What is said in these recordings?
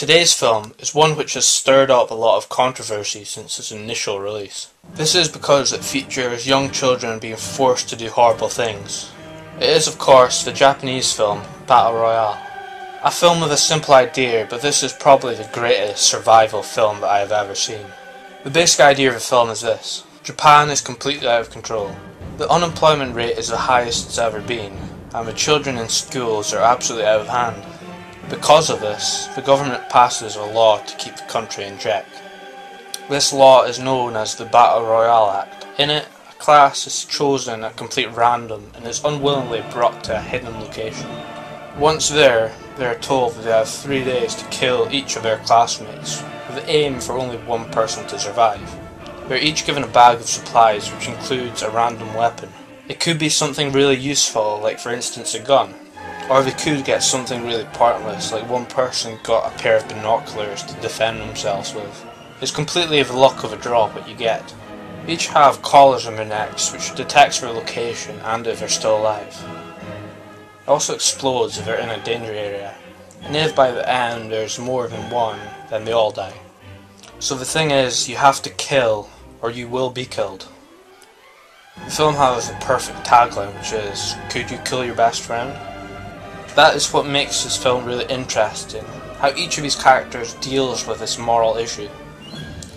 Today's film is one which has stirred up a lot of controversy since its initial release. This is because it features young children being forced to do horrible things. It is, of course, the Japanese film Battle Royale. A film with a simple idea, but this is probably the greatest survival film that I have ever seen. The basic idea of the film is this: Japan is completely out of control. The unemployment rate is the highest it's ever been, and the children in schools are absolutely out of hand. Because of this, the government passes a law to keep the country in check. This law is known as the Battle Royale Act. In it, a class is chosen at complete random and is unwillingly brought to a hidden location. Once there, they are told that they have 3 days to kill each of their classmates, with the aim for only one person to survive. They are each given a bag of supplies which includes a random weapon. It could be something really useful, like for instance a gun. Or they could get something really pointless, like one person got a pair of binoculars to defend themselves with. It's completely the luck of a draw what you get. Each have collars on their necks which detects their location and if they're still alive. It also explodes if they're in a danger area, and if by the end there's more than one, then they all die. So the thing is, you have to kill, or you will be killed. The film has a perfect tagline which is, "Could you kill your best friend?" That is what makes this film really interesting, how each of these characters deals with this moral issue.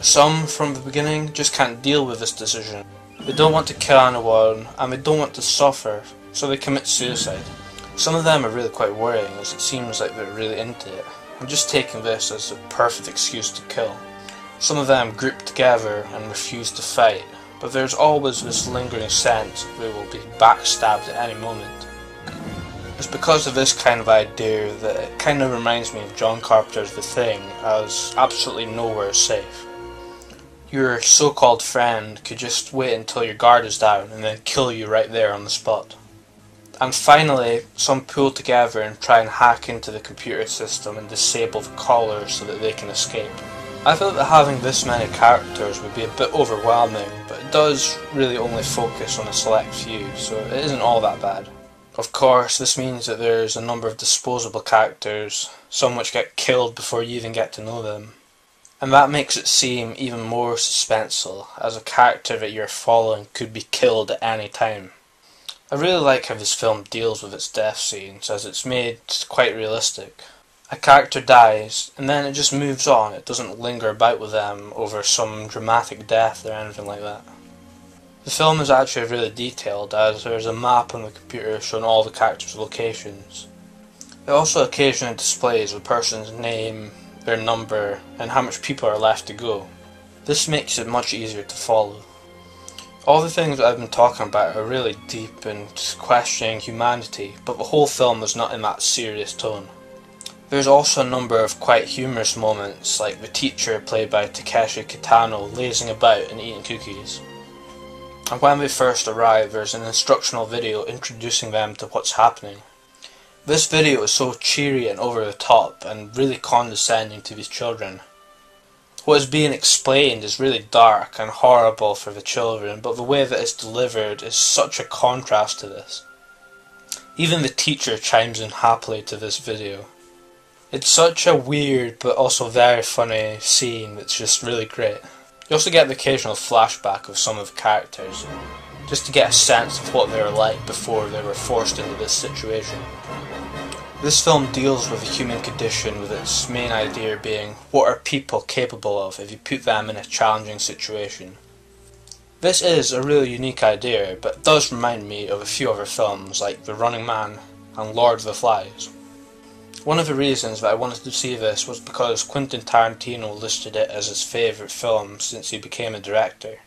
Some, from the beginning, just can't deal with this decision. They don't want to kill anyone, and they don't want to suffer, so they commit suicide. Some of them are really quite worrying, as it seems like they're really into it. I'm just taking this as a perfect excuse to kill. Some of them group together and refuse to fight, but there's always this lingering sense that they will be backstabbed at any moment. It's because of this kind of idea that it kind of reminds me of John Carpenter's The Thing, as absolutely nowhere is safe. Your so-called friend could just wait until your guard is down and then kill you right there on the spot. And finally, some pull together and try and hack into the computer system and disable the collars so that they can escape. I felt that having this many characters would be a bit overwhelming, but it does really only focus on a select few, so it isn't all that bad. Of course, this means that there's a number of disposable characters, some which get killed before you even get to know them. And that makes it seem even more suspenseful, as a character that you're following could be killed at any time. I really like how this film deals with its death scenes, as it's made quite realistic. A character dies, and then it just moves on. It doesn't linger about with them over some dramatic death or anything like that. The film is actually really detailed, as there's a map on the computer showing all the characters' locations. It also occasionally displays the person's name, their number, and how much people are left to go. This makes it much easier to follow. All the things that I've been talking about are really deep and questioning humanity, but the whole film is not in that serious tone. There's also a number of quite humorous moments, like the teacher played by Takeshi Kitano lazing about and eating cookies. And when they first arrive, there's an instructional video introducing them to what's happening. This video is so cheery and over the top and really condescending to these children. What is being explained is really dark and horrible for the children, but the way that it's delivered is such a contrast to this. Even the teacher chimes in happily to this video. It's such a weird but also very funny scene that's just really great. You also get the occasional flashback of some of the characters, just to get a sense of what they were like before they were forced into this situation. This film deals with the human condition, with its main idea being, what are people capable of if you put them in a challenging situation? This is a really unique idea, but it does remind me of a few other films like The Running Man and Lord of the Flies. One of the reasons that I wanted to see this was because Quentin Tarantino listed it as his favourite film since he became a director.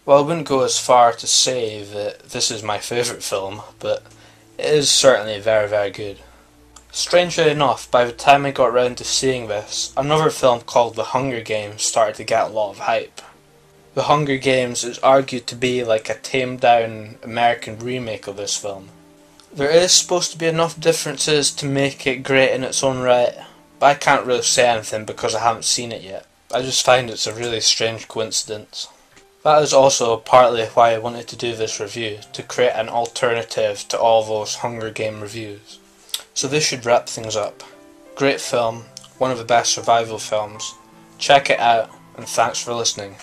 Well, I wouldn't go as far to say that this is my favourite film, but it is certainly very, very good. Strangely enough, by the time I got round to seeing this, another film called The Hunger Games started to get a lot of hype. The Hunger Games is argued to be like a tamed down American remake of this film. There is supposed to be enough differences to make it great in its own right, but I can't really say anything because I haven't seen it yet. I just find it's a really strange coincidence. That is also partly why I wanted to do this review, to create an alternative to all those Hunger Game reviews. So this should wrap things up. Great film, one of the best survival films. Check it out, and thanks for listening.